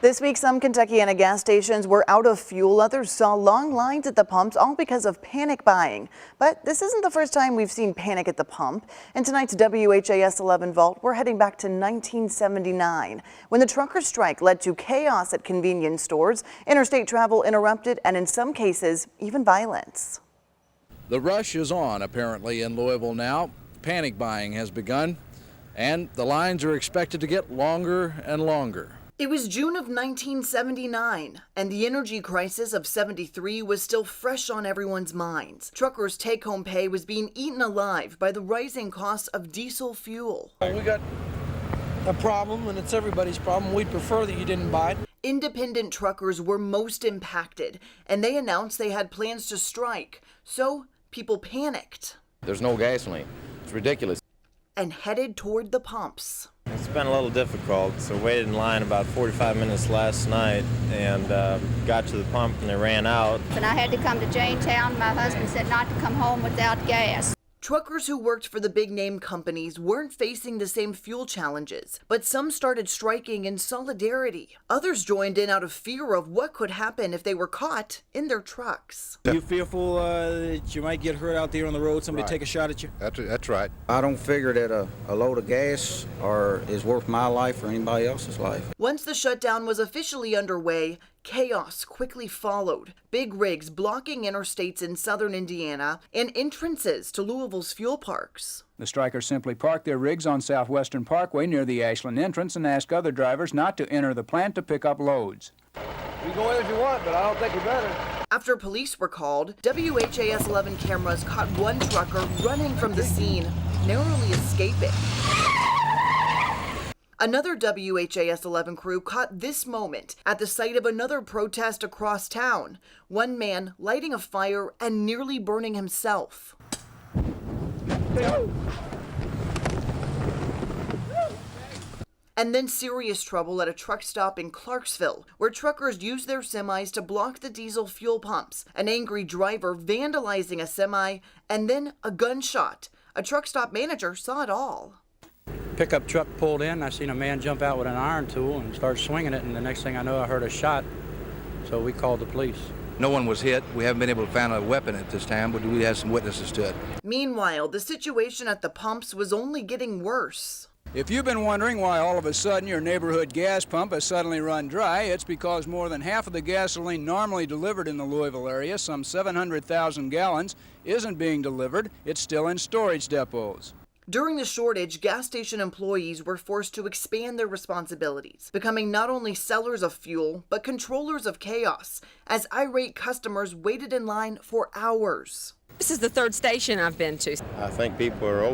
This week, some Kentuckiana gas stations were out of fuel. Others saw long lines at the pumps, all because of panic buying. But this isn't the first time we've seen panic at the pump. In tonight's WHAS 11 Vault, we're heading back to 1979, when the trucker strike led to chaos at convenience stores, interstate travel interrupted, and in some cases, even violence. The rush is on, apparently, in Louisville now. Panic buying has begun, and the lines are expected to get longer and longer. It was June of 1979, and the energy crisis of '73 was still fresh on everyone's minds. Truckers' take-home pay was being eaten alive by the rising costs of diesel fuel. We got a problem, and it's everybody's problem. We'd prefer that you didn't buy it. Independent truckers were most impacted, and they announced they had plans to strike. So people panicked. There's no gasoline. It's ridiculous. And headed toward the pumps. It's been a little difficult, so waited in line about 45 minutes last night and got to the pump and they ran out. And I had to come to Janetown. My husband said not to come home without gas. Truckers who worked for the big-name companies weren't facing the same fuel challenges, but some started striking in solidarity. Others joined in out of fear of what could happen if they were caught in their trucks. You fearful that you might get hurt out there on the road, somebody take a shot at you? That's right. I don't figure that a load of gas is worth my life or anybody else's life. Once the shutdown was officially underway, chaos quickly followed. Big rigs blocking interstates in southern Indiana and entrances to Louisville's fuel parks. The strikers simply parked their rigs on Southwestern Parkway near the Ashland entrance and asked other drivers not to enter the plant to pick up loads. You go in if you want, but I don't think you better. After police were called, WHAS 11 cameras caught one trucker running from the scene, narrowly escaping. Another WHAS 11 crew caught this moment at the site of another protest across town. One man lighting a fire and nearly burning himself. And then serious trouble at a truck stop in Clarksville, where truckers used their semis to block the diesel fuel pumps. An angry driver vandalizing a semi, and then a gunshot. A truck stop manager saw it all. Pickup truck pulled in. I seen a man jump out with an iron tool and start swinging it, and the next thing I know, I heard a shot. So we called the police. No one was hit. We haven't been able to find a weapon at this time, but we had some witnesses to it. Meanwhile, the situation at the pumps was only getting worse. If you've been wondering why all of a sudden your neighborhood gas pump has suddenly run dry, it's because more than half of the gasoline normally delivered in the Louisville area, some 700,000 gallons, isn't being delivered. It's still in storage depots. During the shortage, gas station employees were forced to expand their responsibilities, becoming not only sellers of fuel, but controllers of chaos, as irate customers waited in line for hours. This is the third station I've been to. I think people are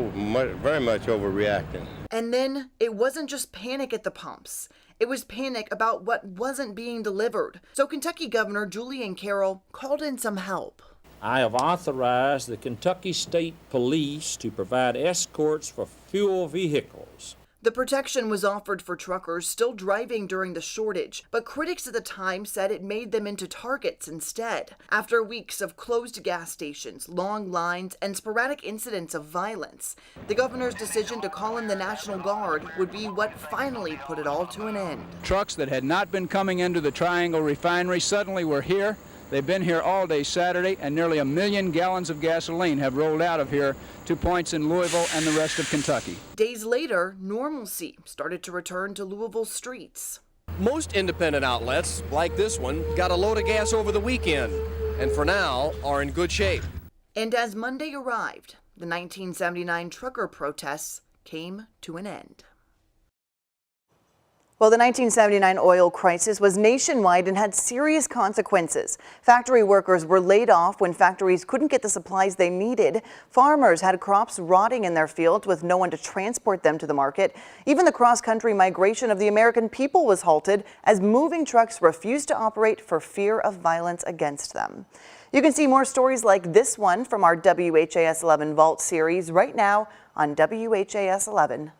very much overreacting. And then it wasn't just panic at the pumps. It was panic about what wasn't being delivered. So Kentucky Governor Julian Carroll called in some help. I have authorized the Kentucky State Police to provide escorts for fuel vehicles. The protection was offered for truckers still driving during the shortage, but critics at the time said it made them into targets instead. After weeks of closed gas stations, long lines, and sporadic incidents of violence, the governor's decision to call in the National Guard would be what finally put it all to an end. Trucks that had not been coming into the Triangle Refinery suddenly were here. They've been here all day Saturday, and nearly 1 million gallons of gasoline have rolled out of here to points in Louisville and the rest of Kentucky. Days later, normalcy started to return to Louisville's streets. Most independent outlets, like this one, got a load of gas over the weekend, and for now are in good shape. And as Monday arrived, the 1979 trucker protests came to an end. Well, the 1979 oil crisis was nationwide and had serious consequences. Factory workers were laid off when factories couldn't get the supplies they needed. Farmers had crops rotting in their fields with no one to transport them to the market. Even the cross-country migration of the American people was halted as moving trucks refused to operate for fear of violence against them. You can see more stories like this one from our WHAS 11 Vault series right now on WHAS11.com.